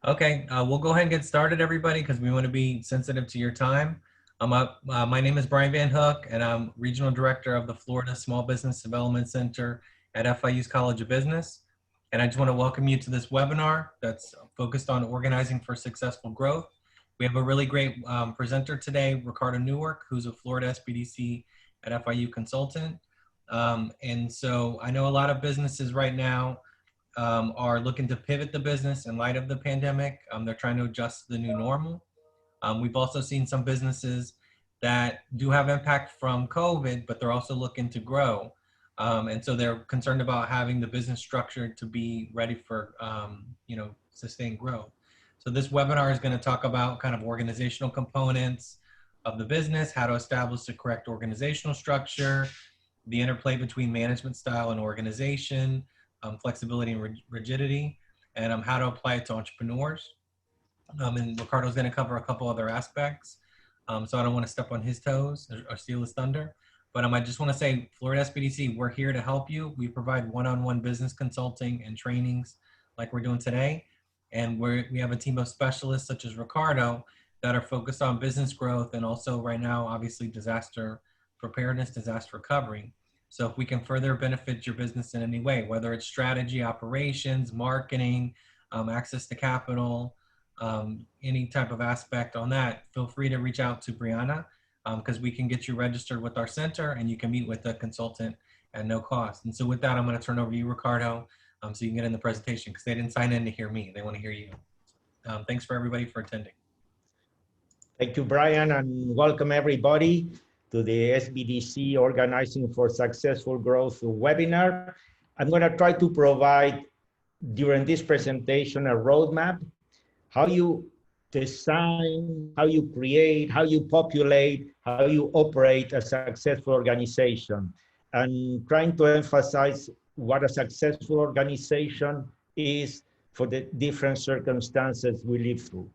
Okay, we'll go ahead and get started, everybody, because we want to be sensitive to your time. My name is Brian Van Hook, and I'm Regional Director of the Florida Small Business Development Center at FIU's College of Business. And I just want to welcome you to this webinar that's focused on organizing for successful growth. We have a really great presenter today, Ricardo Newark, who's a Florida SBDC at FIU consultant. And so I know a lot of businesses right now are looking to pivot the business in light of the pandemic. They're trying to adjust to the new normal. We've also seen some businesses that do have impact from COVID, but they're also looking to grow. And so they're concerned about having the business structure to be ready for, sustained growth. So this webinar is going to talk about kind of organizational components of the business, how to establish the correct organizational structure, the interplay between management style and organization, flexibility and rigidity, and how to apply it to entrepreneurs. And Ricardo's going to cover a couple other aspects. So I don't want to step on his toes or steal his thunder. But I just want to say, Florida SBDC, we're here to help you. We provide one-on-one business consulting and trainings like we're doing today. And we have a team of specialists such as Ricardo that are focused on business growth and also right now, obviously, disaster preparedness, disaster recovery. So if we can further benefit your business in any way, whether it's strategy, operations, marketing, access to capital, any type of aspect on that, feel free to reach out to Brianna because we can get you registered with our center and you can meet with a consultant at no cost. And so with that, I'm going to turn over to you, Ricardo, so you can get in the presentation because they didn't sign in to hear me. They want to hear you. Thanks for everybody for attending. Thank you, Brian, and welcome everybody to the SBDC Organizing for Successful Growth webinar. I'm going to try to provide during this presentation a roadmap, how you design, how you create, how you populate, how you operate a successful organization, and trying to emphasize what a successful organization is for the different circumstances we live through.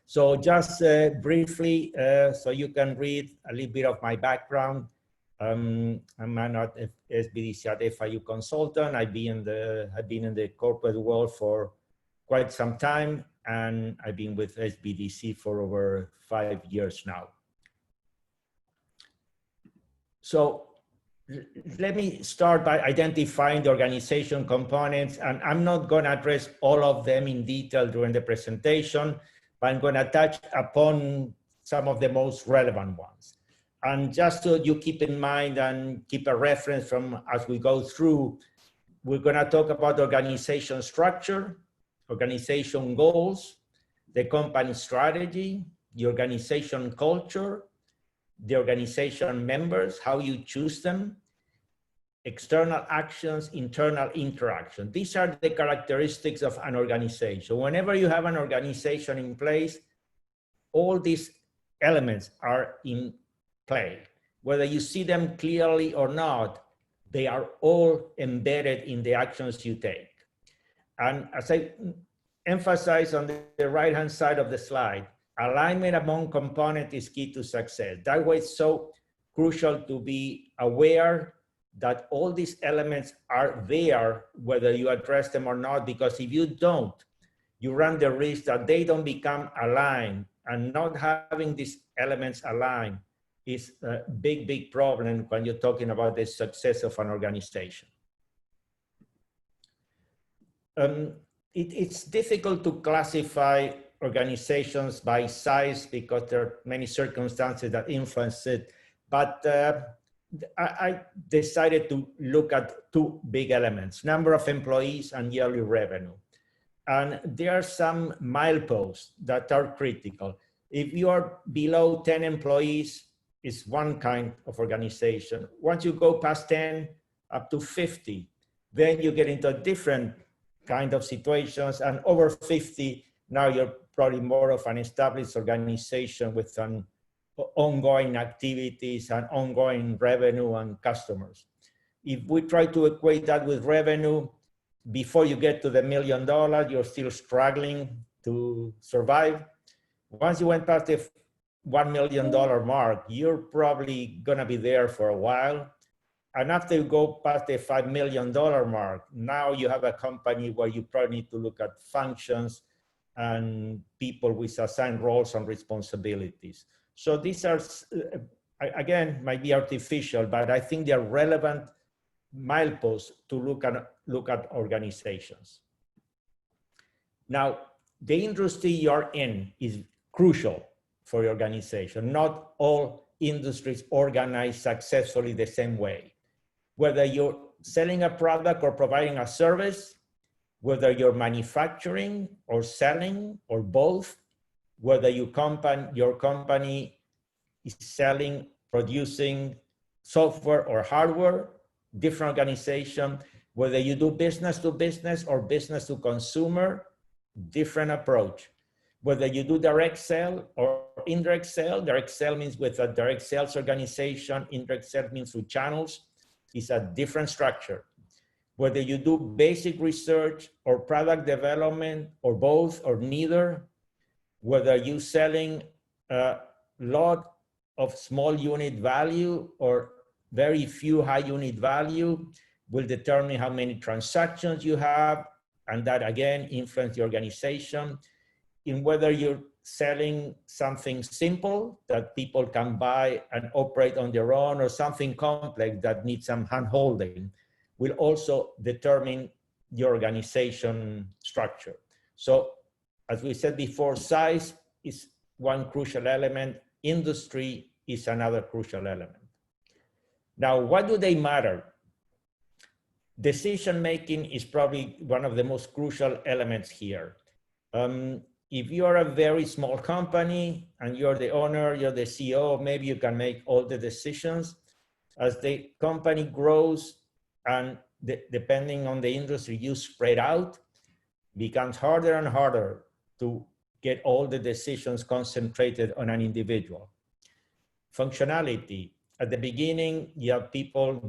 So just briefly, so you can read a little bit of my background. I'm not an SBDC at FIU consultant. I've been in the corporate world for quite some time, and I've been with SBDC for over 5 years now. So let me start by identifying the organization components, and I'm not going to address all of them in detail during the presentation, but I'm going to touch upon some of the most relevant ones. And just so you keep in mind and keep a reference from as we go through, we're going to talk about organization structure, organization goals, the company strategy, the organization culture, the organization members, how you choose them, external actions, internal interaction. These are the characteristics of an organization. Whenever you have an organization in place, all these elements are in play. Whether you see them clearly or not, they are all embedded in the actions you take. And as I emphasize on the right-hand side of the slide, alignment among components is key to success. That way it's so crucial to be aware that all these elements are there, whether you address them or not, because if you don't, you run the risk that they don't become aligned, and not having these elements aligned is a big, big problem when you're talking about the success of an organization. It's difficult to classify organizations by size because there are many circumstances that influence it, but I decided to look at two big elements, number of employees and yearly revenue. And there are some mileposts that are critical. If you are below 10 employees, it's one kind of organization. Once you go past 10, up to 50, then you get into a different kind of situations. And over 50, now you're probably more of an established organization with an ongoing activities and ongoing revenue and customers. If we try to equate that with revenue, before you get to the $1 million, you're still struggling to survive. Once you went past the $1 million mark, you're probably gonna be there for a while. And after you go past the $5 million mark, now you have a company where you probably need to look at functions and people with assigned roles and responsibilities. So these are, again, might be artificial, but I think they're relevant mileposts to look at organizations. Now, the industry you're in is crucial for your organization. Not all industries organize successfully the same way. Whether you're selling a product or providing a service, whether you're manufacturing or selling or both, whether your company is selling, producing software or hardware, different organization, whether you do business to business or business to consumer, different approach. Whether you do direct sale or indirect sale means with a direct sales organization, indirect sale means through channels, is a different structure. Whether you do basic research or product development or both or neither, whether you're selling a lot of small unit value or very few high unit value will determine how many transactions you have, and that again influence the organization. In whether you're selling something simple that people can buy and operate on their own or something complex that needs some hand-holding will also determine the organization structure. So as we said before, size is one crucial element, industry is another crucial element. Now, why do they matter? Decision-making is probably one of the most crucial elements here. If you're a very small company and you're the owner, you're the CEO, maybe you can make all the decisions. As the company grows and depending on the industry, you spread out, becomes harder and harder to get all the decisions concentrated on an individual. Functionality. At the beginning, you have people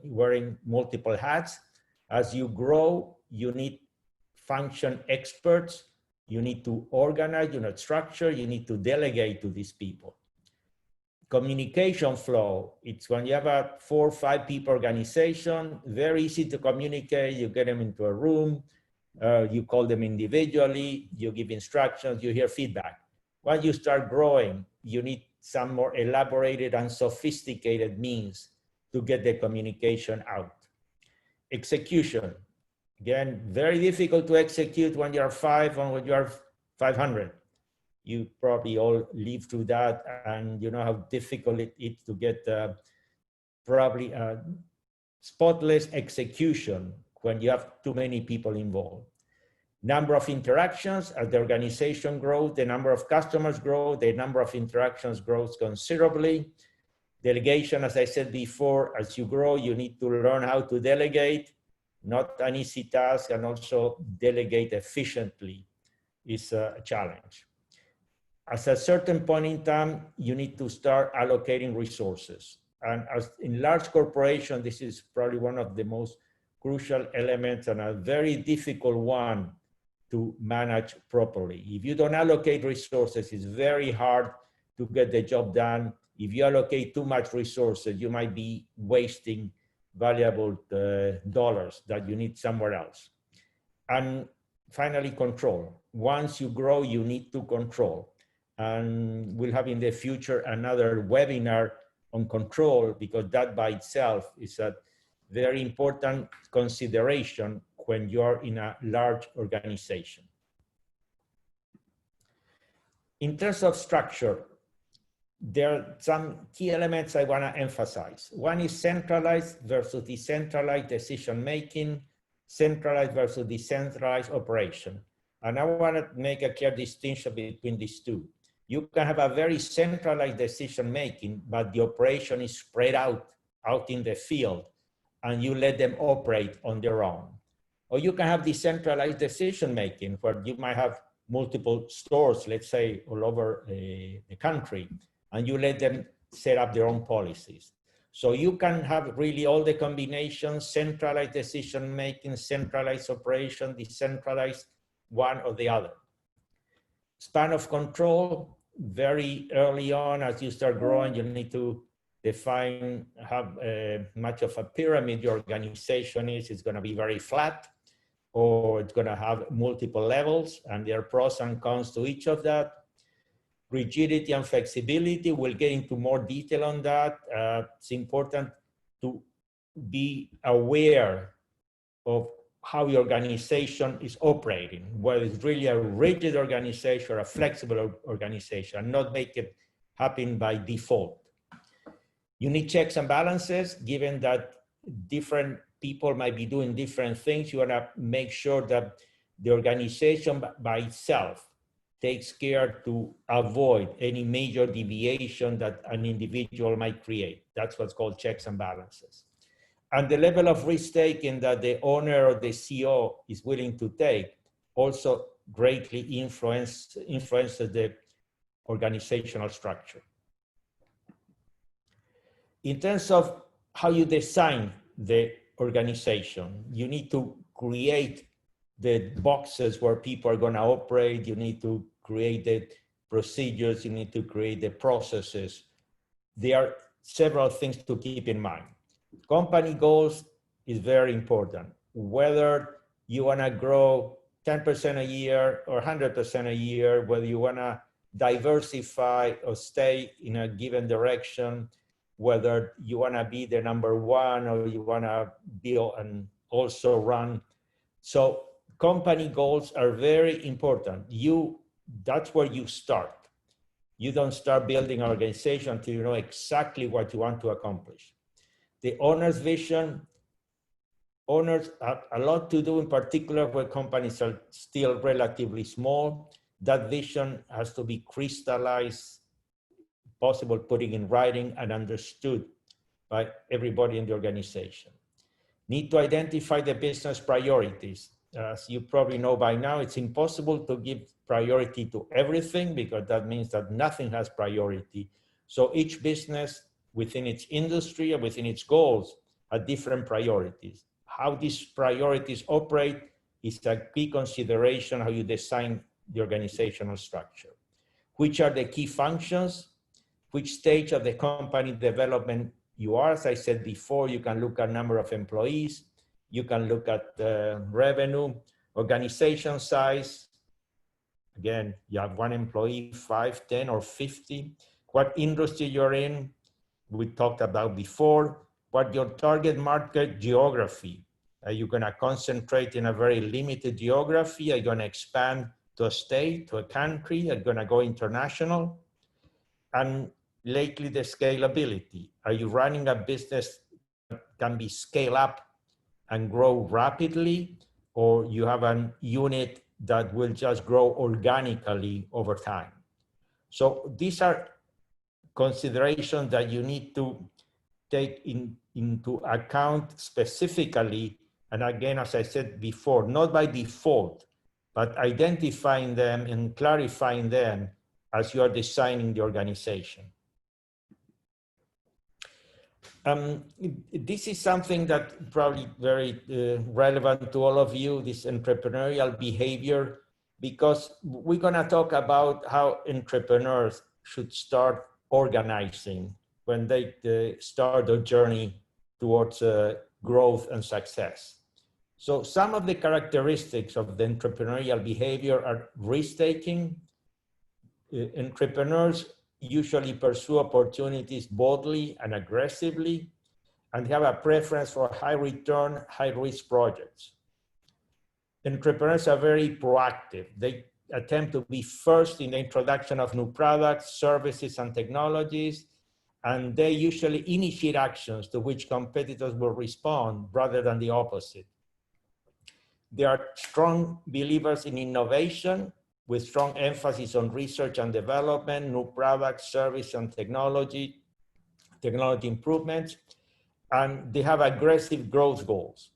wearing multiple hats. As you grow, you need function experts. You need to organize, you need structure, you need to delegate to these people. Communication flow, it's when you have a 4 or 5 people organization, very easy to communicate, you get them into a room, you call them individually, you give instructions, you hear feedback. When you start growing, you need some more elaborated and sophisticated means to get the communication out. Execution. Again, very difficult to execute when you're 5 and when you're 500. You probably all lived through that and you know how difficult it is to get probably a spotless execution when you have too many people involved. Number of interactions, as the organization grows, the number of customers grow, the number of interactions grows considerably. Delegation, as I said before, as you grow, you need to learn how to delegate. Not an easy task, and also delegate efficiently is a challenge. At a certain point in time, you need to start allocating resources. And as in large corporations, this is probably one of the most crucial elements and a very difficult one to manage properly. If you don't allocate resources, it's very hard to get the job done. If you allocate too much resources, you might be wasting valuable dollars that you need somewhere else. And finally, control. Once you grow, you need to control. And we'll have in the future another webinar on control, because that by itself is a very important consideration when you're in a large organization. In terms of structure, there are some key elements I want to emphasize. One is centralized versus decentralized decision-making, centralized versus decentralized operation. And I want to make a clear distinction between these two. You can have a very centralized decision-making, but the operation is spread out in the field, and you let them operate on their own. Or you can have decentralized decision-making, where you might have multiple stores, let's say, all over the country, and you let them set up their own policies. So you can have really all the combinations, centralized decision-making, centralized operation, decentralized one or the other. Span of control, very early on, as you start growing, you need to define how much of a pyramid your organization is. It's going to be very flat, or it's going to have multiple levels, and there are pros and cons to each of that. Rigidity and flexibility, we'll get into more detail on that. It's important to be aware of how your organization is operating, whether it's really a rigid organization or a flexible organization, and not make it happen by default. You need checks and balances, given that different people might be doing different things. You want to make sure that the organization by itself takes care to avoid any major deviation that an individual might create. That's what's called checks and balances. And the level of risk-taking that the owner or the CEO is willing to take also greatly influences the organizational structure. In terms of how you design the organization, you need to create the boxes where people are going to operate. You need to create the procedures. You need to create the processes. There are several things to keep in mind. Company goals is very important. Whether you want to grow 10% a year or 100% a year, whether you want to diversify or stay in a given direction, whether you want to be the number one or you want to build and also run. So company goals are very important. That's where you start. You don't start building an organization until you know exactly what you want to accomplish. The owner's vision, owners have a lot to do, in particular where companies are still relatively small. That vision has to be crystallized, possible putting in writing and understood by everybody in the organization. Need to identify the business priorities. As you probably know by now, it's impossible to give priority to everything, because that means that nothing has priority. So each business within its industry and within its goals have different priorities. How these priorities operate is a key consideration how you design the organizational structure. Which are the key functions? Which stage of the company development you are? As I said before, you can look at number of employees, you can look at revenue, organization size. Again, you have 1 employee, 5, 10, or 50. What industry you're in, we talked about before. What your target market geography. Are you going to concentrate in a very limited geography? Are you going to expand to a state, to a country? Are you going to go international? And lately, the scalability. Are you running a business that can be scaled up and grow rapidly, or you have a unit that will just grow organically over time? So these are considerations that you need to take into account specifically. And again, as I said before, not by default, but identifying them and clarifying them as you are designing the organization. This is something that probably very relevant to all of you, this entrepreneurial behavior, because we're going to talk about how entrepreneurs should start organizing when they start their journey towards growth and success. So some of the characteristics of the entrepreneurial behavior are risk-taking. Entrepreneurs usually pursue opportunities boldly and aggressively, and have a preference for high return, high risk projects. Entrepreneurs are very proactive. They attempt to be first in the introduction of new products, services, and technologies, and they usually initiate actions to which competitors will respond rather than the opposite. They are strong believers in innovation, with strong emphasis on research and development, new products, service, and technology improvements, and they have aggressive growth goals.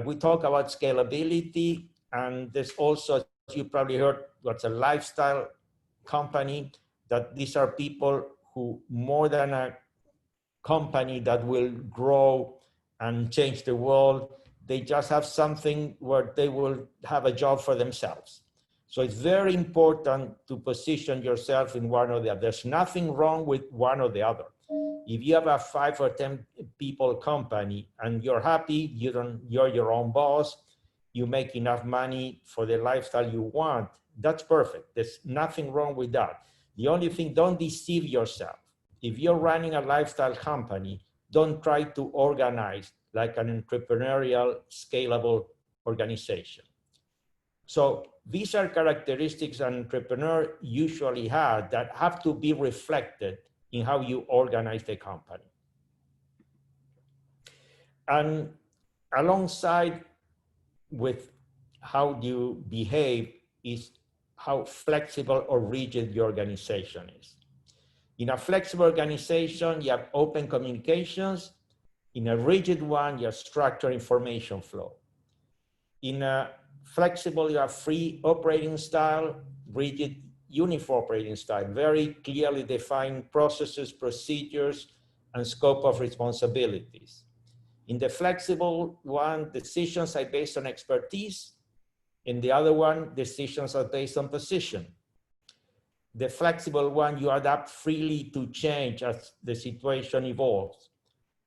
We talk about scalability, and there's also, as you probably heard, what's a lifestyle company, that these are people who, more than a company that will grow and change the world, they just have something where they will have a job for themselves. So it's very important to position yourself in one or the other. There's nothing wrong with one or the other. If you have a 5 or 10 people company and you're happy, you're your own boss, you make enough money for the lifestyle you want, that's perfect. There's nothing wrong with that. The only thing, don't deceive yourself. If you're running a lifestyle company, don't try to organize like an entrepreneurial, scalable organization. So these are characteristics an entrepreneur usually has that have to be reflected in how you organize the company. And alongside with how you behave is how flexible or rigid your organization is. In a flexible organization, you have open communications. In a rigid one, you have structured information flow. In a flexible, you have free operating style, rigid, uniform operating style, very clearly defined processes, procedures, and scope of responsibilities. In the flexible one, decisions are based on expertise. In the other one, decisions are based on position. The flexible one, you adapt freely to change as the situation evolves.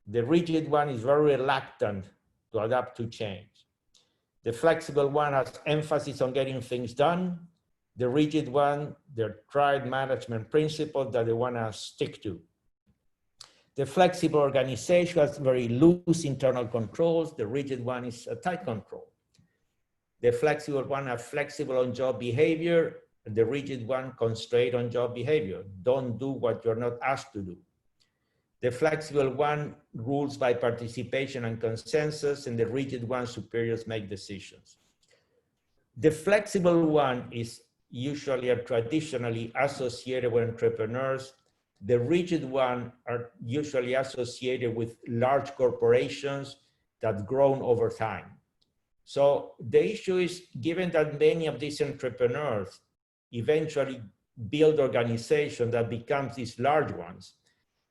The rigid one is very reluctant to adapt to change. The flexible one has emphasis on getting things done. The rigid one, they're tried management principles that they want to stick to. The flexible organization has very loose internal controls. The rigid one is a tight control. The flexible one has flexible on job behavior. And the rigid one constrained on job behavior. Don't do what you're not asked to do. The flexible one rules by participation and consensus, and the rigid one, superiors make decisions. The flexible one is usually or traditionally associated with entrepreneurs. The rigid one are usually associated with large corporations that grown over time. So the issue is, given that many of these entrepreneurs eventually build organization that becomes these large ones,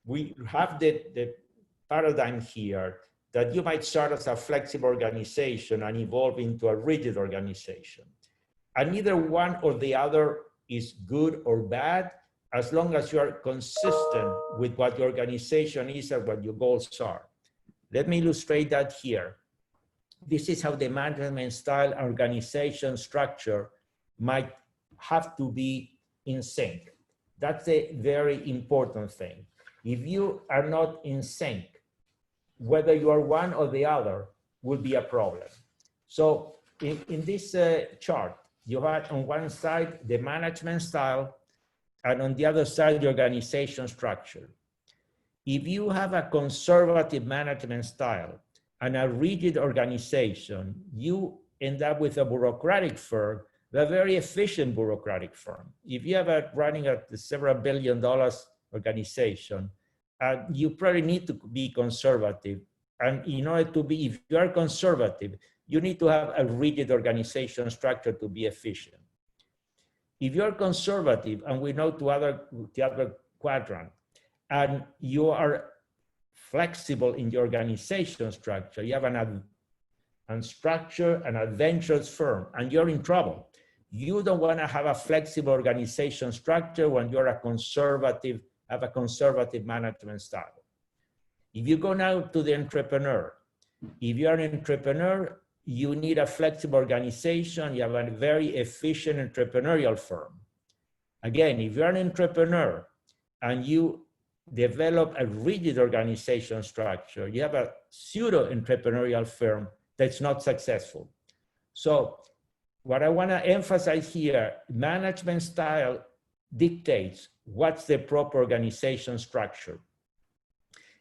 we have the paradigm here that you might start as a flexible organization and evolve into a rigid organization. And neither one or the other is good or bad, as long as you are consistent with what your organization is and what your goals are. Let me illustrate that here. This is how the management style and organization structure might have to be in sync. That's a very important thing. If you are not in sync, whether you are one or the other will be a problem. So in this chart, you have on one side the management style, and on the other side, the organization structure. If you have a conservative management style and a rigid organization, you end up with a bureaucratic firm, a very efficient bureaucratic firm. If you have a running at the several $1 billion organization, you probably need to be conservative. And in order to be, if you are conservative, you need to have a rigid organization structure to be efficient. If you're conservative, and we know the other quadrant, and you are flexible in your organization structure, you have an unstructured and adventurous firm, and you're in trouble. You don't want to have a flexible organization structure when you're a conservative, have a conservative management style. If you go now to the entrepreneur, if you're an entrepreneur, you need a flexible organization. You have a very efficient entrepreneurial firm. Again, if you're an entrepreneur and you develop a rigid organization structure, you have a pseudo-entrepreneurial firm that's not successful. So what I want to emphasize here, management style dictates what's the proper organization structure.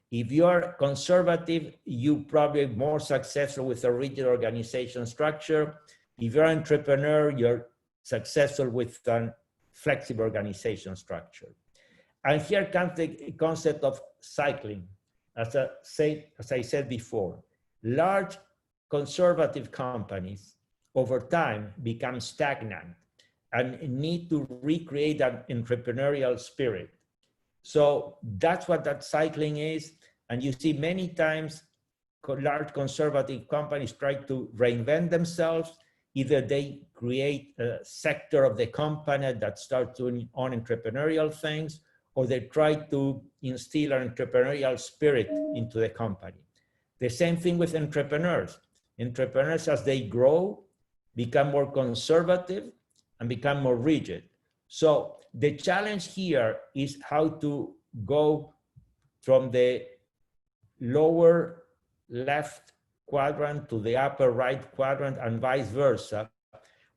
If you're conservative, you probably more successful with a rigid organization structure. If you're an entrepreneur, you're successful with a flexible organization structure. And here comes the concept of cycling. As I said before, large conservative companies over time become stagnant and need to recreate an entrepreneurial spirit. So that's what that cycling is. And you see many times large conservative companies try to reinvent themselves. Either they create a sector of the company that starts doing on entrepreneurial things, or they try to instill an entrepreneurial spirit into the company. The same thing with entrepreneurs. Entrepreneurs, as they grow, become more conservative and become more rigid. So the challenge here is how to go from the lower left quadrant to the upper right quadrant and vice versa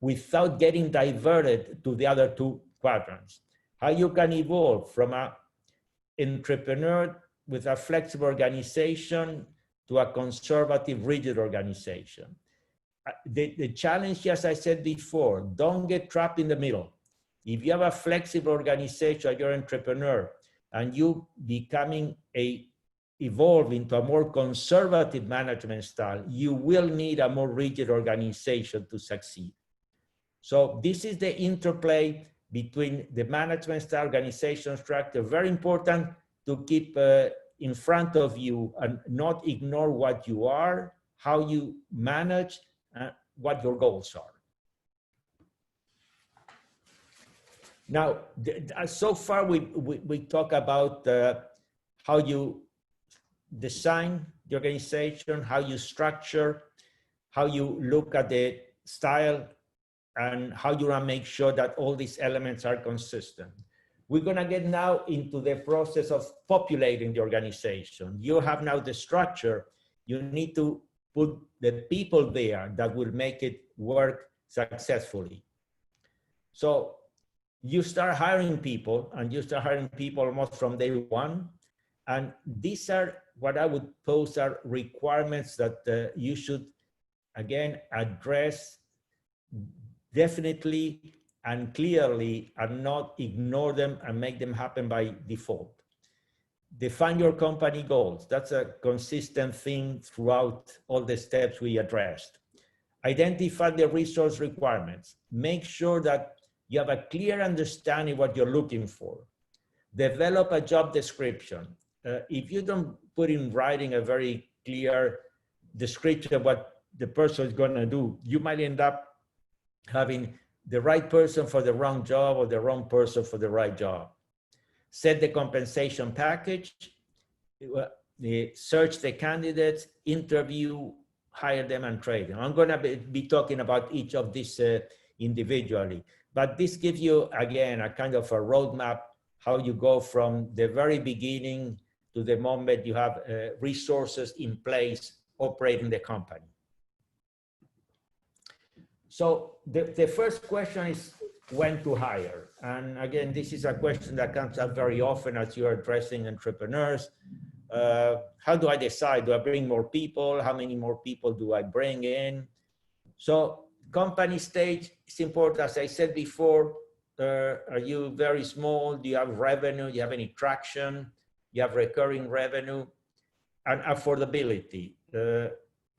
without getting diverted to the other two quadrants. How you can evolve from an entrepreneur with a flexible organization to a conservative, rigid organization. The challenge, as I said before, don't get trapped in the middle. If you have a flexible organization, you're an entrepreneur, and you evolve into a more conservative management style, you will need a more rigid organization to succeed. So this is the interplay between the management style, organization structure. Very important to keep in front of you and not ignore what you are, how you manage, what your goals are. Now, so far we talk about how you design the organization, how you structure, how you look at the style, and how you want to make sure that all these elements are consistent. We're going to get now into the process of populating the organization. You have now the structure. You need to put the people there that will make it work successfully. So you start hiring people, and you start hiring people almost from day one. And these are what I would pose are requirements that you should, again, address definitely and clearly, and not ignore them and make them happen by default. Define your company goals. That's a consistent thing throughout all the steps we addressed. Identify the resource requirements. Make sure that you have a clear understanding what you're looking for. Develop a job description. If you don't put in writing a very clear description of what the person is going to do, you might end up having the right person for the wrong job or the wrong person for the right job. Set the compensation package, search the candidates, interview, hire them, and train them. I'm going to be talking about each of these individually, but this gives you, again, a kind of a roadmap, how you go from the very beginning to the moment you have resources in place operating the company. So the first question is when to hire. And again, this is a question that comes up very often as you're addressing entrepreneurs. How do I decide? Do I bring more people? How many more people do I bring in? So company stage is important. As I said before, are you very small? Do you have revenue? Do you have any traction? You have recurring revenue? And affordability.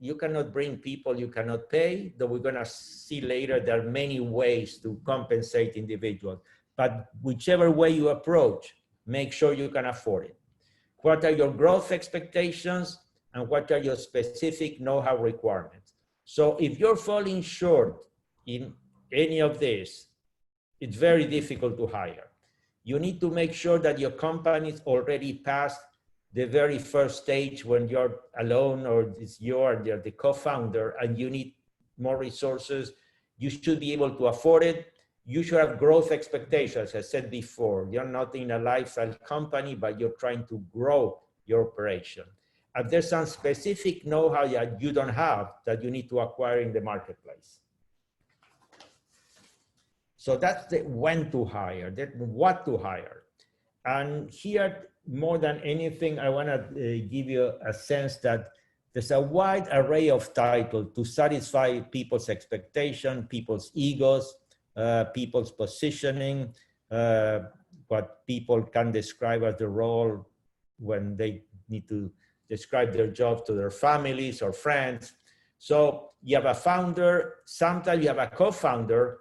You cannot bring people you cannot pay, though we're going to see later there are many ways to compensate individuals. But whichever way you approach, make sure you can afford it. What are your growth expectations and what are your specific know-how requirements? So if you're falling short in any of this, it's very difficult to hire. You need to make sure that your company's already passed the very first stage when you're alone or you're the co-founder and you need more resources. You should be able to afford it. You should have growth expectations, as I said before. You're not in a lifestyle company, but you're trying to grow your operation. And there's some specific know-how that you don't have that you need to acquire in the marketplace. So that's the when to hire, that what to hire. And here, more than anything, I want to give you a sense that there's a wide array of titles to satisfy people's expectation, people's egos, people's positioning, what people can describe as the role when they need to describe their job to their families or friends. So you have a founder, sometimes you have a co-founder.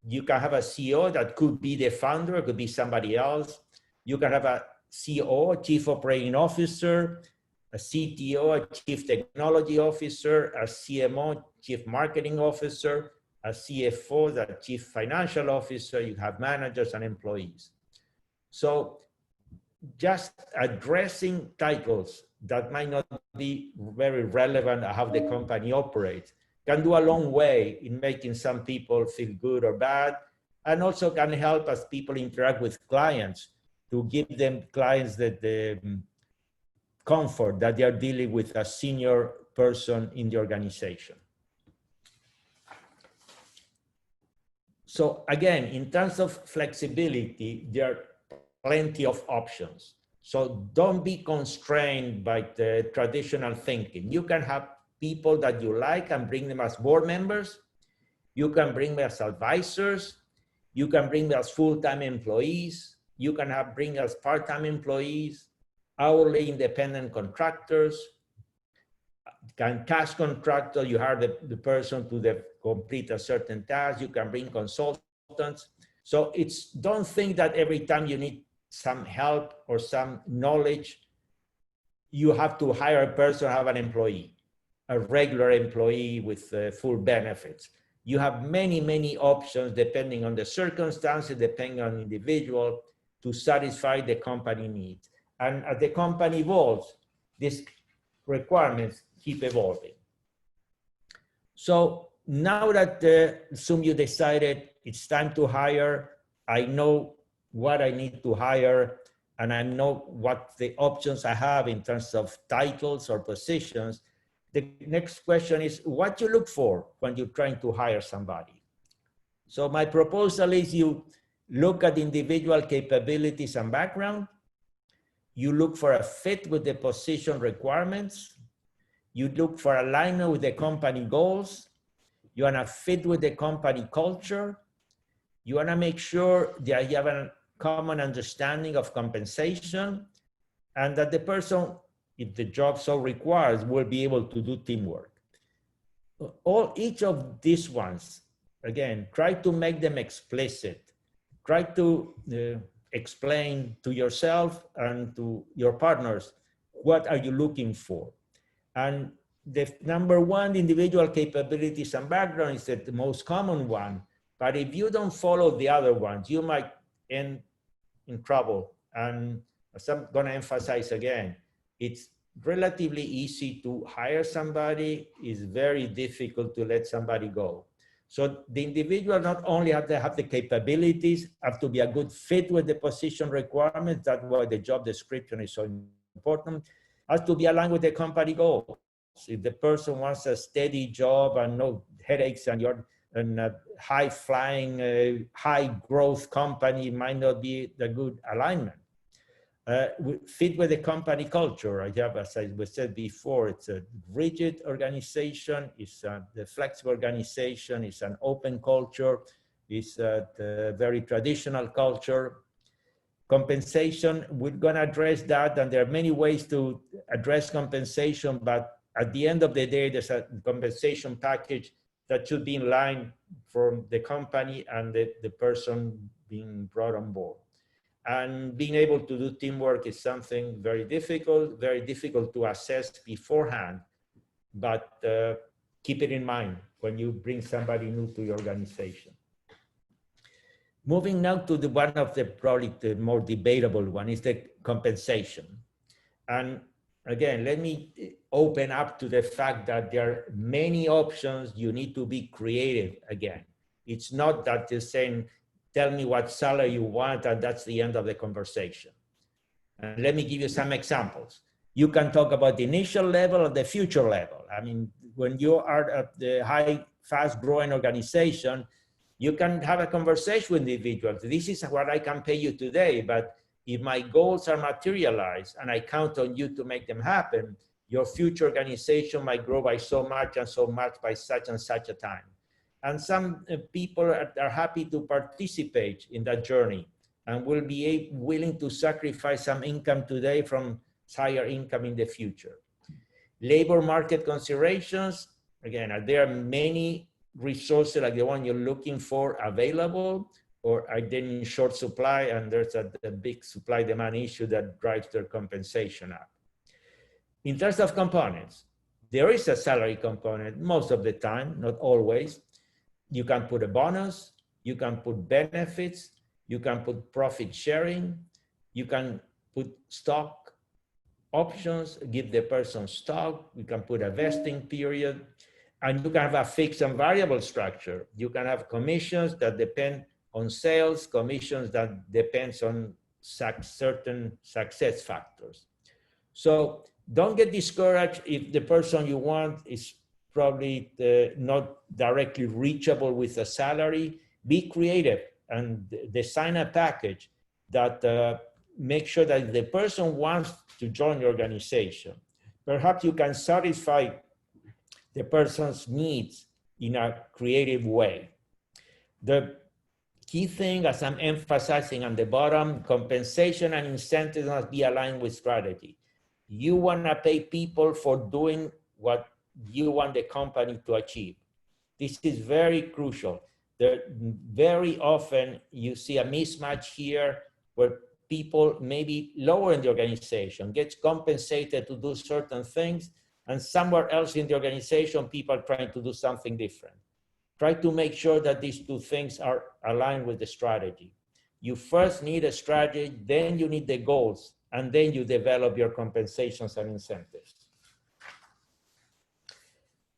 You can have a CEO that could be the founder, it could be somebody else. You can have a COO, Chief Operating Officer, a CTO, a Chief Technology Officer, a CMO, Chief Marketing Officer, a CFO, the Chief Financial Officer. You have managers and employees. So just addressing titles that might not be very relevant to how the company operates can do a long way in making some people feel good or bad, and also can help as people interact with clients to give them clients the comfort that they are dealing with a senior person in the organization. So again, in terms of flexibility, there are plenty of options. So don't be constrained by the traditional thinking. You can have people that you like and bring them as board members. You can bring them as advisors. You can bring them as full-time employees. You can bring as part-time employees, hourly independent contractors, can cash contractor, you hire the person to complete a certain task. You can bring consultants. So don't think that every time you need some help or some knowledge, you have to hire a person, have an employee, a regular employee with full benefits. You have many, many options depending on the circumstances, depending on individual, to satisfy the company needs. And as the company evolves, these requirements keep evolving. So now that assume you decided it's time to hire, I know what I need to hire, and I know what the options I have in terms of titles or positions. The next question is what you look for when you're trying to hire somebody. So my proposal is you look at individual capabilities and background. You look for a fit with the position requirements. You look for alignment with the company goals. You want to fit with the company culture. You want to make sure that you have a common understanding of compensation, and that the person, if the job so requires, will be able to do teamwork. Each of these ones, again, try to make them explicit. Try to explain to yourself and to your partners, what are you looking for? And the number one, individual capabilities and background, is the most common one. But if you don't follow the other ones, you might end in trouble. And as I'm going to emphasize again, it's relatively easy to hire somebody. It's very difficult to let somebody go. So the individual not only have to have the capabilities, have to be a good fit with the position requirements. That's why the job description is so important. Has to be aligned with the company goals. If the person wants a steady job and no headaches, and you're in a high-flying, high-growth company, it might not be the good alignment. Fit with the company culture. I have, as I said before, it's a rigid organization, it's the flexible organization, it's an open culture, it's a very traditional culture. Compensation, we're going to address that, and there are many ways to address compensation, but at the end of the day, there's a compensation package that should be in line from the company and the person being brought on board. And being able to do teamwork is something very difficult to assess beforehand, but keep it in mind when you bring somebody new to your organization. Moving now to one of the probably the more debatable one is the compensation. And again, let me open up to the fact that there are many options. You need to be creative again. It's not that you're saying, tell me what salary you want, and that's the end of the conversation. And let me give you some examples. You can talk about the initial level or the future level. I mean, when you are at the high, fast-growing organization, you can have a conversation with individuals. This is what I can pay you today, but if my goals are materialized and I count on you to make them happen, your future organization might grow by so much and so much by such and such a time. And some people are happy to participate in that journey and will be willing to sacrifice some income today from higher income in the future. Labor market considerations, again, are there many resources like the one you're looking for available, or are they in short supply and there's a big supply-demand issue that drives their compensation up? In terms of components, there is a salary component most of the time, not always. You can put a bonus, you can put benefits, you can put profit sharing, you can put stock options, give the person stock. You can put a vesting period, and you can have a fixed and variable structure. You can have commissions that depend on sales, commissions that depends on certain success factors. So don't get discouraged if the person you want is probably not directly reachable with a salary. Be creative and design a package that makes sure that if the person wants to join the organization, perhaps you can satisfy the person's needs in a creative way. The key thing, as I'm emphasizing on the bottom, compensation and incentives must be aligned with strategy. You want to pay people for doing what you want the company to achieve. This is very crucial. Very often you see a mismatch here where people maybe lower in the organization gets compensated to do certain things, and somewhere else in the organization, people are trying to do something different. Try to make sure that these two things are aligned with the strategy. You first need a strategy, then you need the goals, and then you develop your compensations and incentives.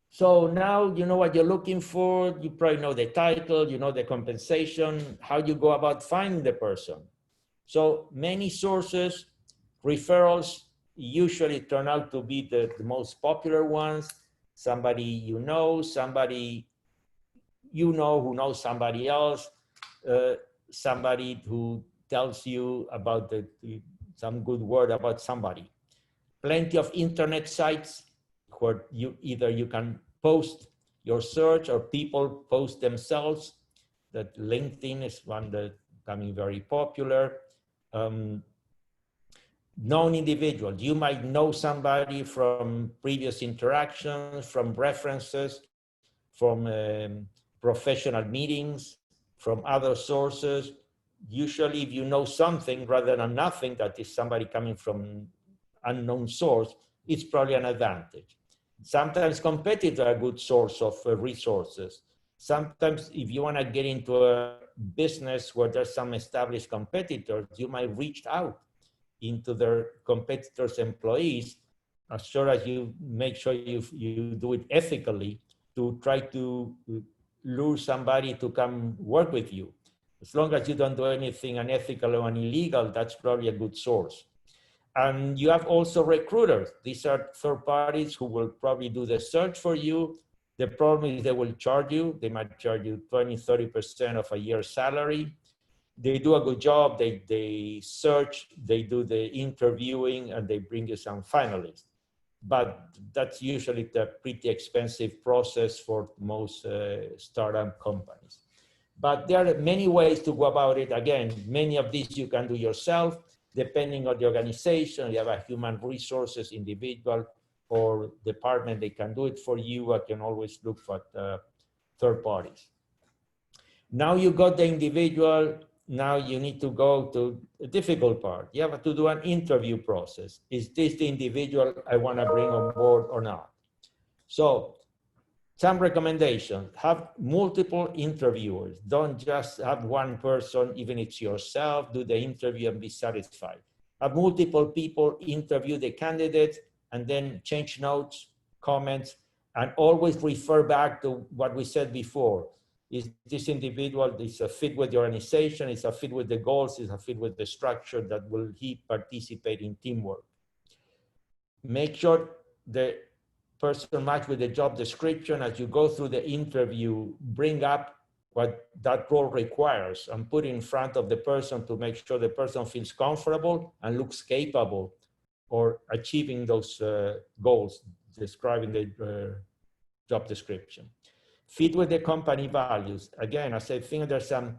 So now you know what you're looking for. You probably know the title, you know the compensation, how you go about finding the person. So many sources, referrals usually turn out to be the most popular ones. Somebody you know, somebody you know who knows somebody else, somebody who tells you about some good word about somebody. Plenty of internet sites where you can post your search or people post themselves. That LinkedIn is one that's becoming very popular. Known individuals, you might know somebody from previous interactions, from references, from professional meetings, from other sources. Usually if you know something rather than nothing, that is somebody coming from unknown source, it's probably an advantage. Sometimes competitors are a good source of resources. Sometimes if you want to get into a business where there's some established competitors, you might reach out into their competitors' employees, as sure as you make sure you do it ethically, to try to lure somebody to come work with you. As long as you don't do anything unethical or illegal, that's probably a good source. And you have also recruiters. These are third parties who will probably do the search for you. The problem is they will charge you. They might charge you 20, 30% of a year's salary. They do a good job. They search, they do the interviewing, and they bring you some finalists. But that's usually a pretty expensive process for most startup companies. But there are many ways to go about it. Again, many of these you can do yourself, depending on the organization. You have a human resources individual or department, they can do it for you. I can always look for third parties. Now you got the individual, now you need to go to the difficult part. You have to do an interview process. Is this the individual I want to bring on board or not? So some recommendations: have multiple interviewers. Don't just have one person, even if it's yourself. Do the interview and be satisfied. Have multiple people interview the candidate and then change notes, comments, and always refer back to what we said before. Is this individual is a fit with the organization, is a fit with the goals, is a fit with the structure, that will he participate in teamwork. Make sure the person match with the job description. As you go through the interview, bring up what that role requires and put in front of the person to make sure the person feels comfortable and looks capable or achieving those goals described in the job description. Fit with the company values. Again, as I think there's some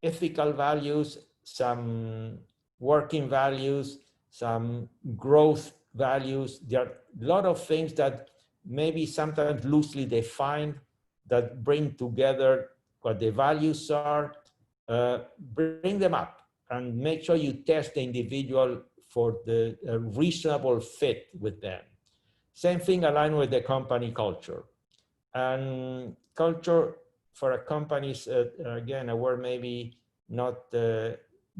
ethical values, some working values, some growth values. There are a lot of things that maybe sometimes loosely defined that bring together what the values are. Bring them up and make sure you test the individual for the reasonable fit with them. Same thing aligned with the company culture. And culture for a company is, again, a word maybe not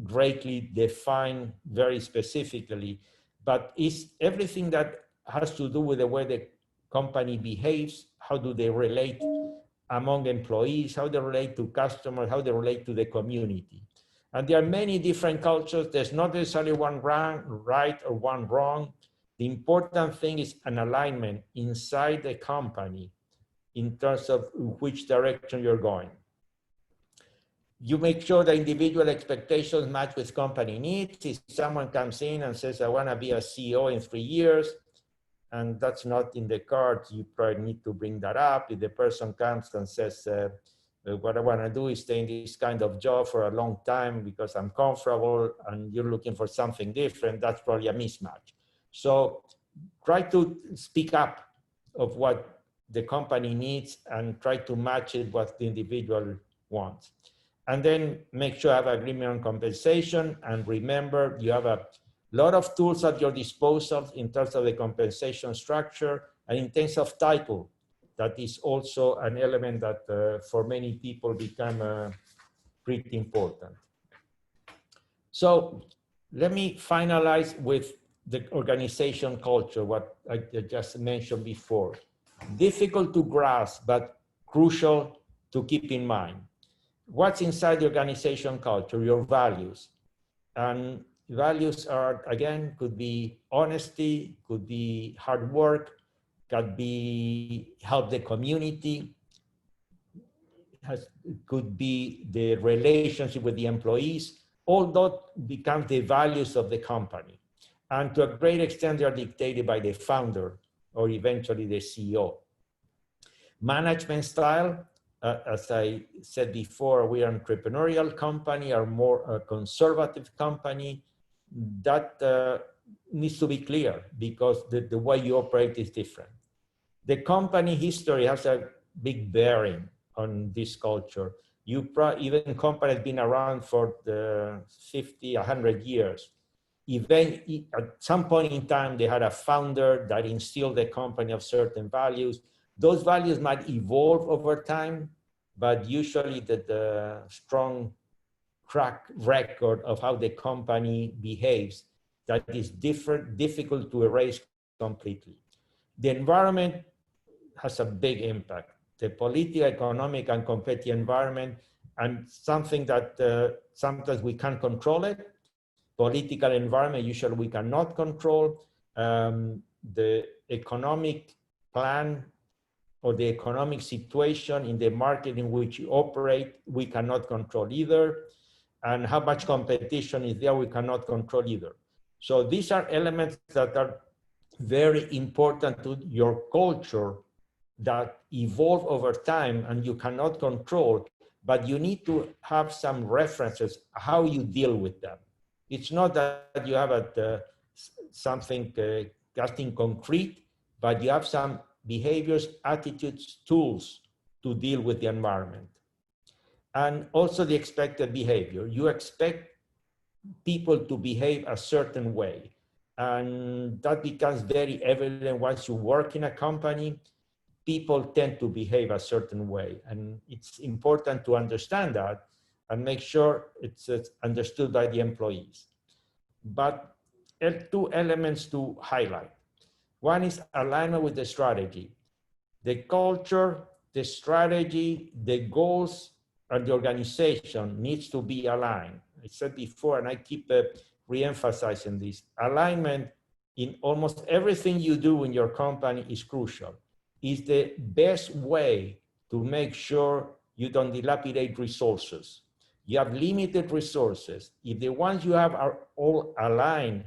greatly defined very specifically, but it's everything that has to do with the way the company behaves, how do they relate among employees, how they relate to customers, how they relate to the community. And there are many different cultures. There's not necessarily one right or one wrong. The important thing is an alignment inside the company in terms of which direction you're going. You make sure the individual expectations match with company needs. If someone comes in and says, I want to be a CEO in 3 years, and that's not in the cards, you probably need to bring that up. If the person comes and says, what I want to do is stay in this kind of job for a long time because I'm comfortable, and you're looking for something different, that's probably a mismatch. So try to speak up of what the company needs and try to match it what the individual wants. And then make sure you have agreement on compensation, and remember you have a lot of tools at your disposal in terms of the compensation structure and in terms of title. That is also an element that for many people become pretty important. So let me finalize with the organization culture, what I just mentioned before. Difficult to grasp, but crucial to keep in mind. What's inside the organization culture? Your values. And values are, again, could be honesty, could be hard work, could be help the community, could be the relationship with the employees. All that becomes the values of the company. And to a great extent, they are dictated by the founder or eventually the CEO. Management style, as I said before, we are an entrepreneurial company, are more a conservative company. That needs to be clear because the way you operate is different. The company history has a big bearing on this culture. Even companies been around for 50, 100 years. Even at some point in time, they had a founder that instilled the company of certain values. Those values might evolve over time, but usually the strong track record of how the company behaves, that is difficult to erase completely. The environment has a big impact. The political, economic, and competitive environment, and something that sometimes we can't control it. Political environment, usually we cannot control. The economic plan or the economic situation in the market in which you operate, we cannot control either. And how much competition is there, we cannot control either. So these are elements that are very important to your culture that evolve over time and you cannot control, but you need to have some references how you deal with them. It's not that you have something just in concrete, but you have some behaviors, attitudes, tools to deal with the environment. And also the expected behavior. You expect people to behave a certain way. And that becomes very evident once you work in a company. People tend to behave a certain way. And it's important to understand that and make sure it's understood by the employees. But two elements to highlight. One is alignment with the strategy. The culture, the strategy, the goals, and the organization needs to be aligned. I said before, and I keep re-emphasizing this, alignment in almost everything you do in your company is crucial. It's the best way to make sure you don't dilapidate resources. You have limited resources. If the ones you have are all aligned,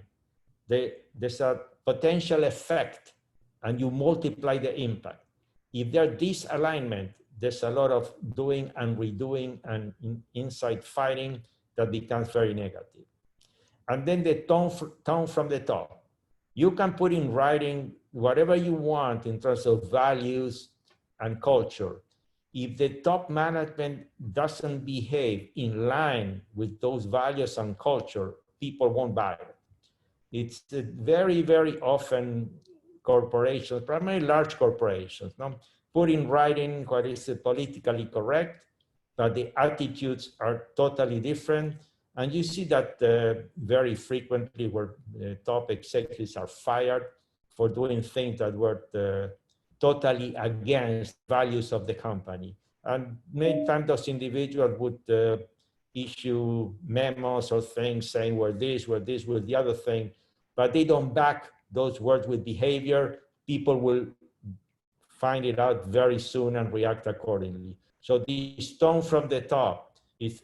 there's a potential effect and you multiply the impact. If there's disalignment, there's a lot of doing and redoing and inside fighting that becomes very negative. And then the tone from the top. You can put in writing whatever you want in terms of values and culture. If the top management doesn't behave in line with those values and culture, people won't buy it. It's very, very often corporations, primarily large corporations, put in writing what is politically correct, but the attitudes are totally different. And you see that very frequently where top executives are fired for doing things that were totally against values of the company. And many times those individuals would issue memos or things saying we're this, we're this, we're the other thing, but they don't back those words with behavior. People will find it out very soon and react accordingly. So this tone from the top is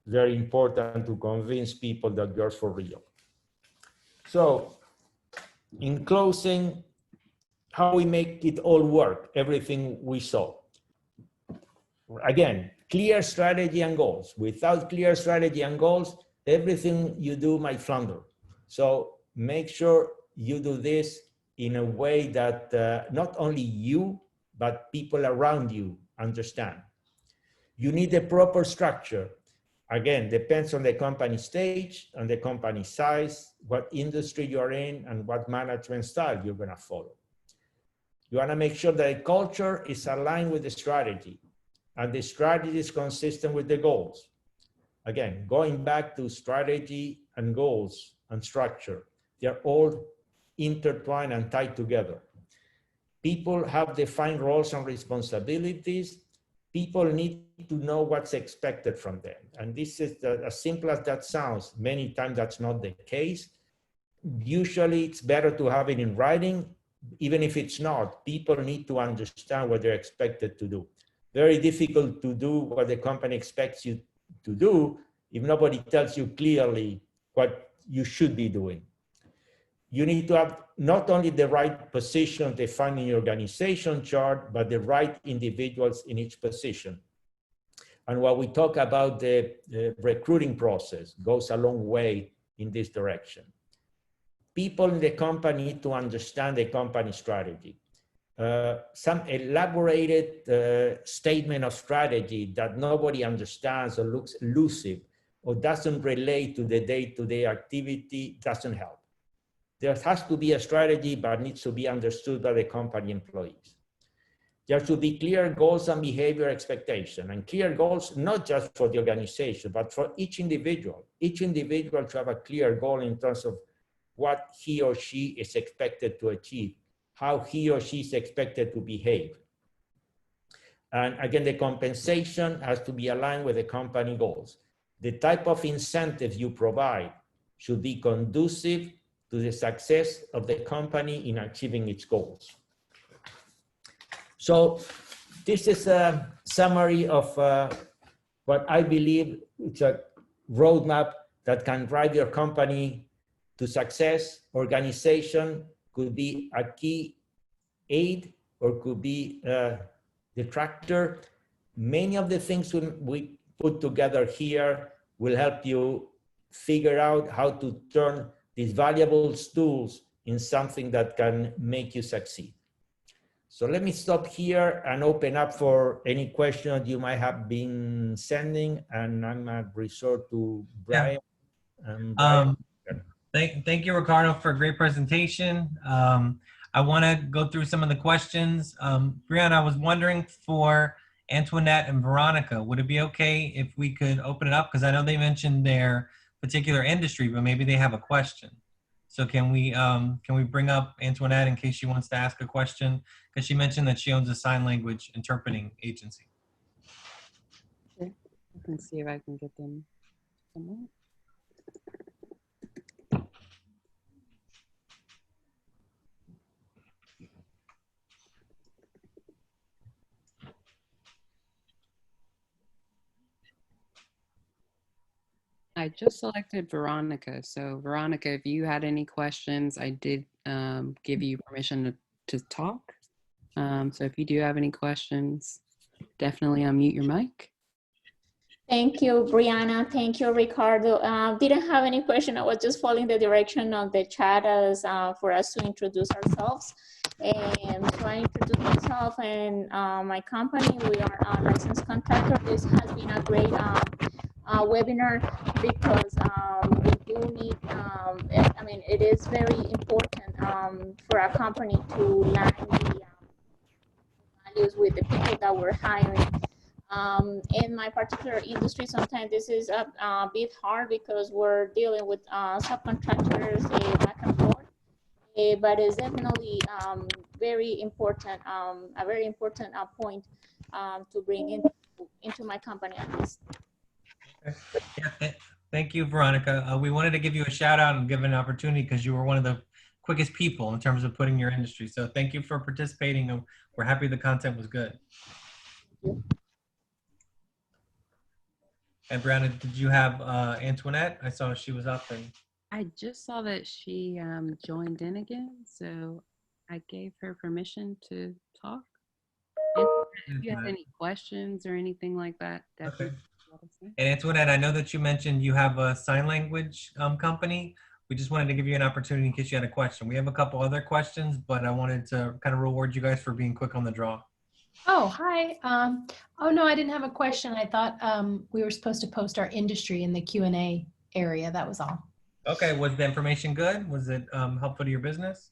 very important to convince people that you're for real. So in closing, how we make it all work, everything we saw. Again, clear strategy and goals. Without clear strategy and goals, everything you do might flounder. So make sure you do this in a way that not only you, but people around you understand. You need a proper structure. Again, depends on the company stage and the company size, what industry you're in, and what management style you're gonna follow. You wanna make sure that the culture is aligned with the strategy, and the strategy is consistent with the goals. Again, going back to strategy and goals and structure, they're all intertwined and tied together. People have defined roles and responsibilities. People need to know what's expected from them. And this is as simple as that sounds. Many times that's not the case. Usually it's better to have it in writing. Even if it's not, people need to understand what they're expected to do. Very difficult to do what the company expects you to do if nobody tells you clearly what you should be doing. You need to have not only the right position defined in your organization chart, but the right individuals in each position. And while we talk about the recruiting process, goes a long way in this direction. People in the company need to understand the company strategy. Some elaborated statement of strategy that nobody understands or looks elusive or doesn't relate to the day-to-day activity doesn't help. There has to be a strategy, but needs to be understood by the company employees. There should be clear goals and behavior expectation, and clear goals, not just for the organization, but for each individual. Each individual should have a clear goal in terms of what he or she is expected to achieve, how he or she is expected to behave. And again, the compensation has to be aligned with the company goals. The type of incentives you provide should be conducive to the success of the company in achieving its goals. So this is a summary of what I believe is a roadmap that can drive your company to success. Organization could be a key aid or could be a detractor. Many of the things we put together here will help you figure out how to turn these valuable tools in something that can make you succeed. So let me stop here and open up for any questions you might have been sending, and I'm going to resort to Brian. Yeah. Thank you, Ricardo, for a great presentation. I want to go through some of the questions. Brianna, I was wondering for Antoinette and Veronica, would it be okay if we could open it up? Because I know they mentioned their particular industry, but maybe they have a question. So can we bring up Antoinette in case she wants to ask a question? Because she mentioned that she owns a sign language interpreting agency. Okay. I can see if I can get them somewhere. I just selected Veronica. So Veronica, if you had any questions, I did give you permission to talk. So if you do have any questions, definitely unmute your mic. Thank you, Brianna. Thank you, Ricardo. Didn't have any question. I was just following the direction of the chat as for us to introduce ourselves. And so I introduce myself and my company. We are a licensed contractor. This has been a great webinar because we do need, I mean, it is very important for our company to land the values with the people that we're hiring. In my particular industry, sometimes this is a bit hard because we're dealing with subcontractors back and forth. But it's definitely very important, a very important point to bring into my company at least. Yeah, thank you, Veronica. We wanted to give you a shout out and give an opportunity because you were one of the quickest people in terms of putting your industry. So thank you for participating. And we're happy the content was good. And Brianna, did you have Antoinette? I saw she was up and. I just saw that she joined in again, so I gave her permission to talk. And if you have any questions or anything like that, definitely Okay. let us know. And Antoinette, I know that you mentioned you have a sign language company. We just wanted to give you an opportunity in case you had a question. We have a couple other questions, but I wanted to kind of reward you guys for being quick on the draw. Oh, hi. Oh, no, I didn't have a question. I thought we were supposed to post our industry in the Q&A area. That was all. Okay, was the information good? Was it helpful to your business?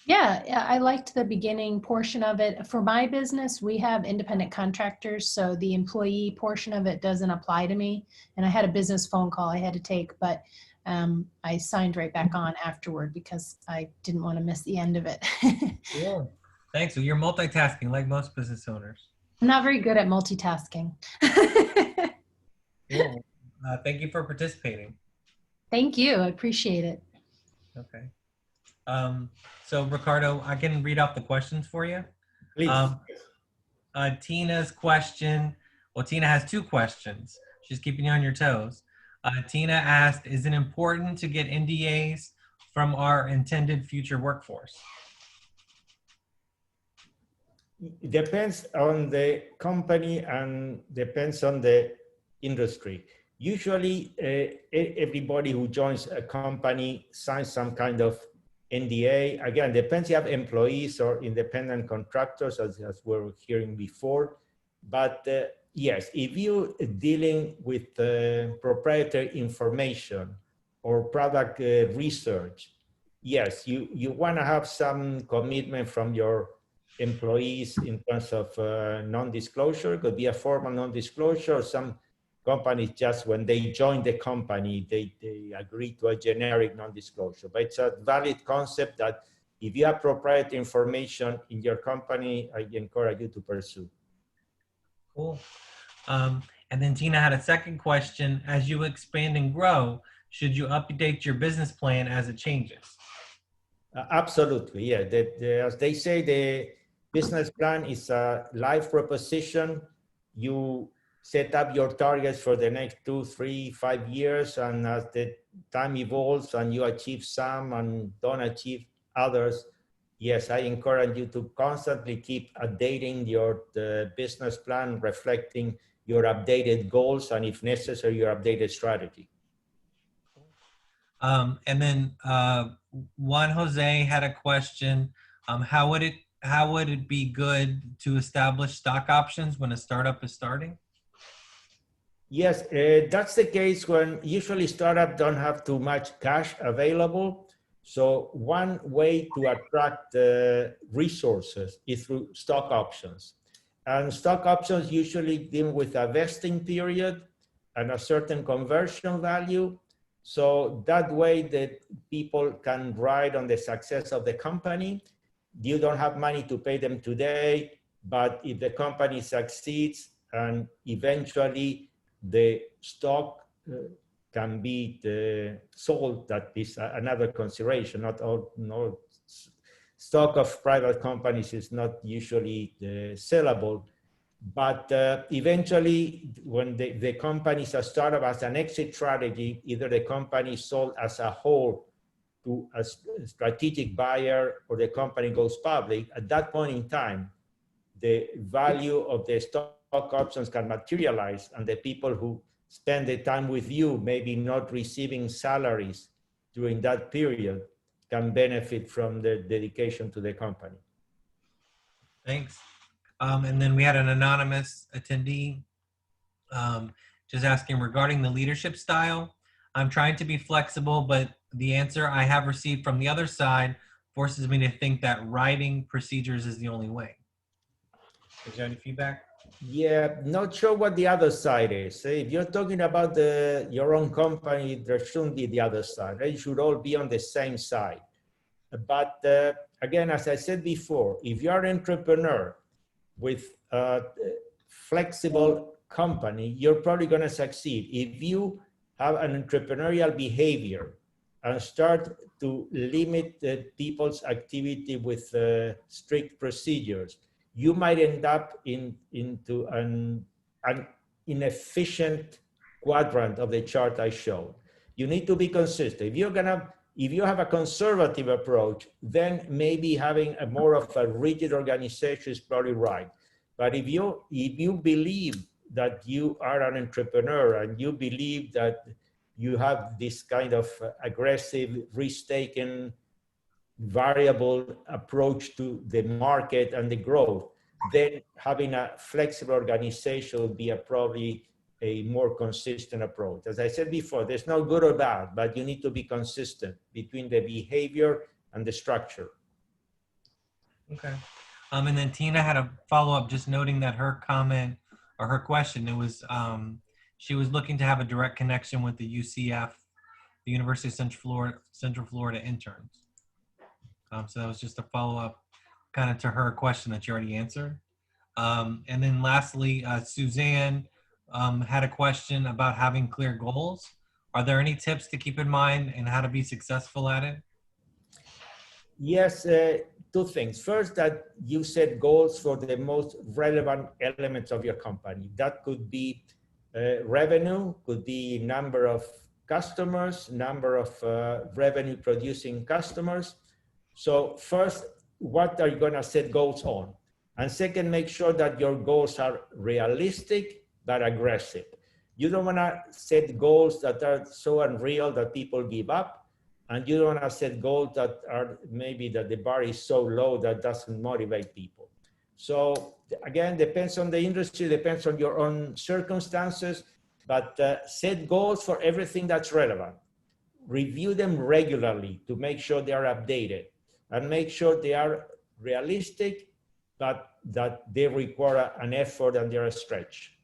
Yeah, I liked the beginning portion of it. For my business, we have independent contractors, so the employee portion of it doesn't apply to me. And I had a business phone call I had to take, but I signed right back on afterward because I didn't want to miss the end of it. Cool. Thanks. So you're multitasking like most business owners. I'm not very good at multitasking. Cool. Thank you for participating. Thank you. I appreciate it. Okay. So Ricardo, I can read off the questions for you. Please. Tina's question, well, Tina has two questions. She's keeping you on your toes. Tina asked, is it important to get NDAs from our intended future workforce? It depends on the company and depends on the industry. Usually, everybody who joins a company signs some kind of NDA. Again, depends if you have employees or independent contractors, as we were hearing before. But yes, if you're dealing with proprietary information or product research, yes, you want to have some commitment from your employees in terms of non-disclosure. Could be a formal non-disclosure. Some companies just when they join the company, they agree to a generic non-disclosure. But it's a valid concept that if you have proprietary information in your company, I encourage you to pursue. Cool. And then Tina had a second question. As you expand and grow, should you update your business plan as it changes? Absolutely, yeah. As they say, the business plan is a live proposition. You set up your targets for the next 2, 3, 5 years, and as the time evolves and you achieve some and don't achieve others, yes, I encourage you to constantly keep updating the business plan, reflecting your updated goals and, if necessary, your updated strategy. And then Juan Jose had a question. How would it be good to establish stock options when a startup is starting? Yes, that's the case when usually startups don't have too much cash available. So one way to attract resources is through stock options. And stock options usually deal with a vesting period and a certain conversion value. So that way that people can ride on the success of the company. You don't have money to pay them today, but if the company succeeds and eventually the stock can be sold, that is another consideration. Not all stock of private companies is not usually sellable, but eventually when the companies are started as an exit strategy, either the company is sold as a whole to a strategic buyer or the company goes public. At that point in time, the value of the stock options can materialize, and the people who spend the time with you, maybe not receiving salaries during that period, can benefit from the dedication to the company. Thanks. And then we had an anonymous attendee just asking regarding the leadership style. I'm trying to be flexible, but the answer I have received from the other side forces me to think that writing procedures is the only way. Is there any feedback? Yeah, not sure what the other side is. If you're talking about your own company, there shouldn't be the other side. They should all be on the same side. But again, as I said before, if you're an entrepreneur with a flexible company, you're probably going to succeed. If you have an entrepreneurial behavior and start to limit people's activity with strict procedures, you might end up into an inefficient quadrant of the chart I showed. You need to be consistent. If you have a conservative approach, then maybe having a more of a rigid organization is probably right. But if you believe that you are an entrepreneur and you believe that you have this kind of aggressive, risk-taking, variable approach to the market and the growth, then having a flexible organization would be probably a more consistent approach. As I said before, there's no good or bad, but you need to be consistent between the behavior and the structure. Okay. And then Tina had a follow-up just noting that her comment or her question, it was, she was looking to have a direct connection with the UCF, the University of Central Florida interns. So that was just a follow-up kind of to her question that you already answered. And then lastly, Suzanne had a question about having clear goals. Are there any tips to keep in mind and how to be successful at it? Yes, two things. First, that you set goals for the most relevant elements of your company. That could be revenue, could be number of customers, number of revenue producing customers. So first, what are you going to set goals on? And second, make sure that your goals are realistic but aggressive. You don't want to set goals that are so unreal that people give up. And you don't want to set goals that are maybe that the bar is so low that doesn't motivate people. So again, depends on the industry, depends on your own circumstances, but set goals for everything that's relevant. Review them regularly to make sure they are updated and make sure they are realistic, but that they require an effort and they're a stretch.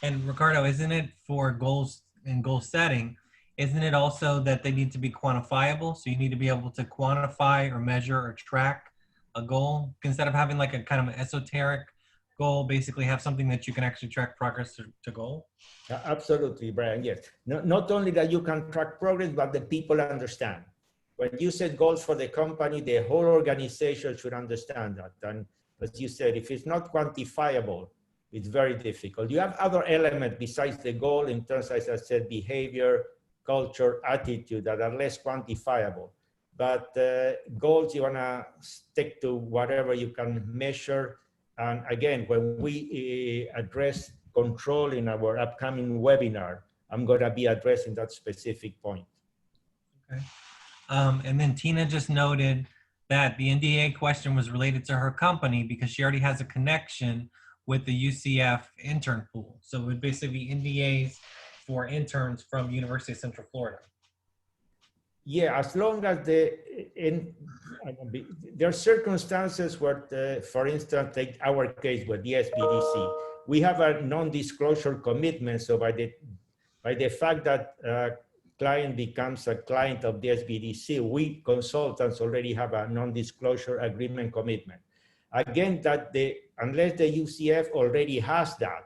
And Ricardo, isn't it for goals and goal setting, isn't it also that they need to be quantifiable? So you need to be able to quantify or measure or track a goal instead of having like a kind of an esoteric goal, basically have something that you can actually track progress to goal? Absolutely, Brian, yes. Not only that you can track progress, but the people understand. When you set goals for the company, the whole organization should understand that. And as you said, if it's not quantifiable, it's very difficult. You have other elements besides the goal in terms, as I said, behavior, culture, attitude that are less quantifiable. But goals, you want to stick to whatever you can measure. And again, when we address control in our upcoming webinar, I'm going to be addressing that specific point. Okay. And then Tina just noted that the NDA question was related to her company because she already has a connection with the UCF intern pool. So it would basically be NDAs for interns from University of Central Florida. Yeah, as long as there are circumstances where, for instance, take our case with the SBDC, we have a non-disclosure commitment. So by the fact that client becomes a client of the SBDC, we consultants already have a non-disclosure agreement commitment. Again, unless the UCF already has that,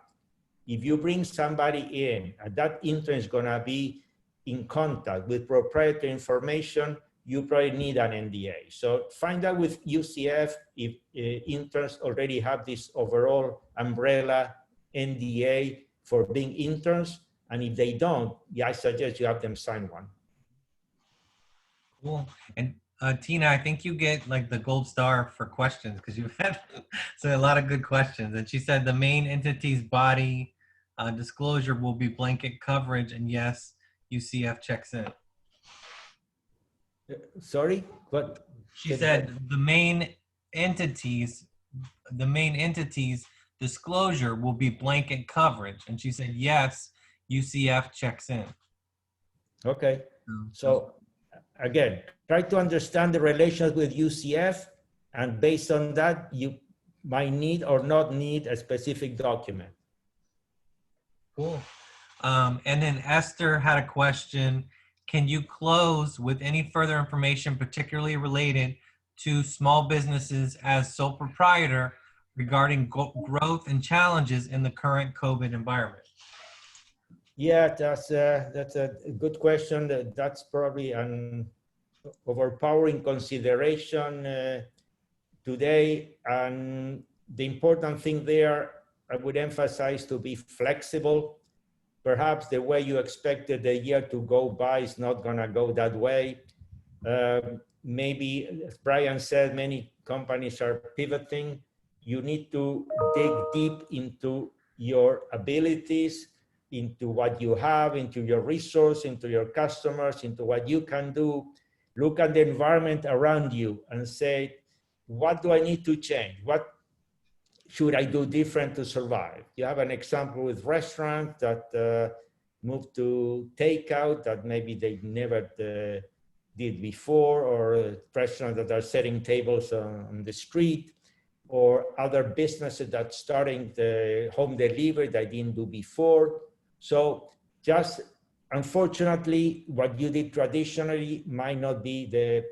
if you bring somebody in, that intern is going to be in contact with proprietary information, you probably need an NDA. So find out with UCF if interns already have this overall umbrella NDA for being interns. And if they don't, yeah, I suggest you have them sign one. Cool. And Tina, I think you get like the gold star for questions because you've had so a lot of good questions. And she said the main entity's body disclosure will be blanket coverage, and yes, UCF checks in. Sorry, what? She said the main entity's disclosure will be blanket coverage, and she said yes, UCF checks in. Okay, so again, try to understand the relations with UCF, and based on that, you might need or not need a specific document. Cool. And then Esther had a question. Can you close with any further information particularly related to small businesses as sole proprietor regarding growth and challenges in the current COVID environment? Yeah, that's a good question. That's probably an overpowering consideration today. And the important thing there, I would emphasize to be flexible. Perhaps the way you expected the year to go by is not gonna go that way. Maybe, as Brian said, many companies are pivoting. You need to dig deep into your abilities, into what you have, into your resource, into your customers, into what you can do. Look at the environment around you and say, what do I need to change? What should I do different to survive? You have an example with restaurants that moved to takeout that maybe they never did before, or restaurants that are setting tables on the street, or other businesses that starting the home delivery that didn't do before. So just unfortunately, what you did traditionally might not be the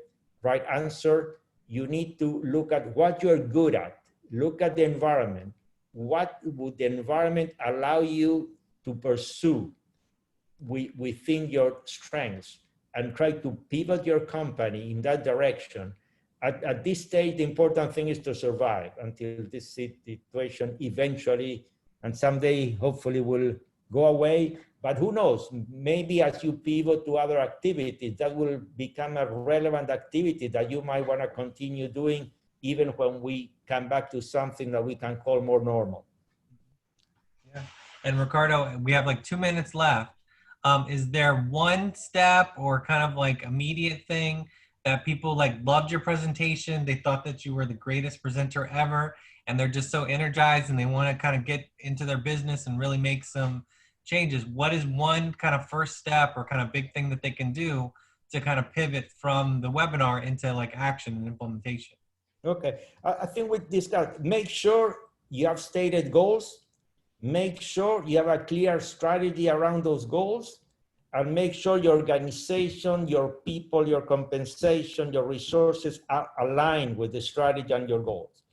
right answer. You need to look at what you're good at. Look at the environment. What would the environment allow you to pursue within your strengths, and try to pivot your company in that direction. At this stage, the important thing is to survive until this situation eventually and someday hopefully will go away. But who knows, maybe as you pivot to other activities, that will become a relevant activity that you might want to continue doing even when we come back to something that we can call more normal. Yeah. And Ricardo, we have like 2 minutes left. Is there one step or kind of like immediate thing that people like loved your presentation? They thought that you were the greatest presenter ever, and they're just so energized and they want to kind of get into their business and really make some changes. What is one kind of first step or kind of big thing that they can do to kind of pivot from the webinar into like action and implementation? Okay, I think we discussed, make sure you have stated goals, make sure you have a clear strategy around those goals, and make sure your organization, your people, your compensation, your resources are aligned with the strategy and your goals.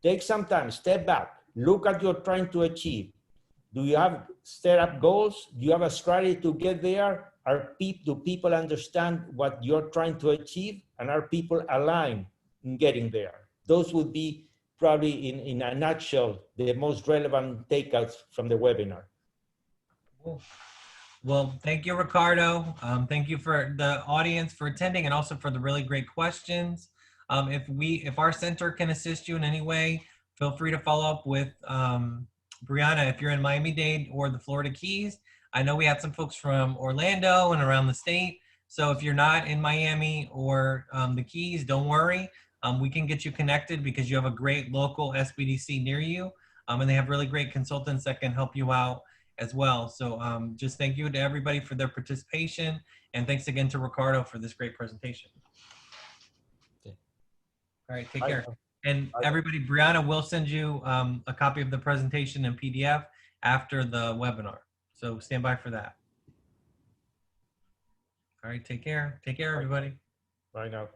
Take some time, step back, look at what you're trying to achieve. Do you have set up goals? Do you have a strategy to get there? Do people understand what you're trying to achieve? And are people aligned in getting there? Those would be probably in a nutshell, the most relevant takeouts from the webinar. Cool. Well, thank you, Ricardo. Thank you for the audience for attending and also for the really great questions. If our center can assist you in any way, feel free to follow up with Brianna if you're in Miami-Dade or the Florida Keys. I know we had some folks from Orlando and around the state. So if you're not in Miami or the Keys, don't worry. We can get you connected because you have a great local SBDC near you. And they have really great consultants that can help you out as well. So just thank you to everybody for their participation. And thanks again to Ricardo for this great presentation. Okay. All right, take care. And everybody, Brianna will send you a copy of the presentation in PDF after the webinar. So stand by for that. All right, take care. Take care, everybody. Bye now.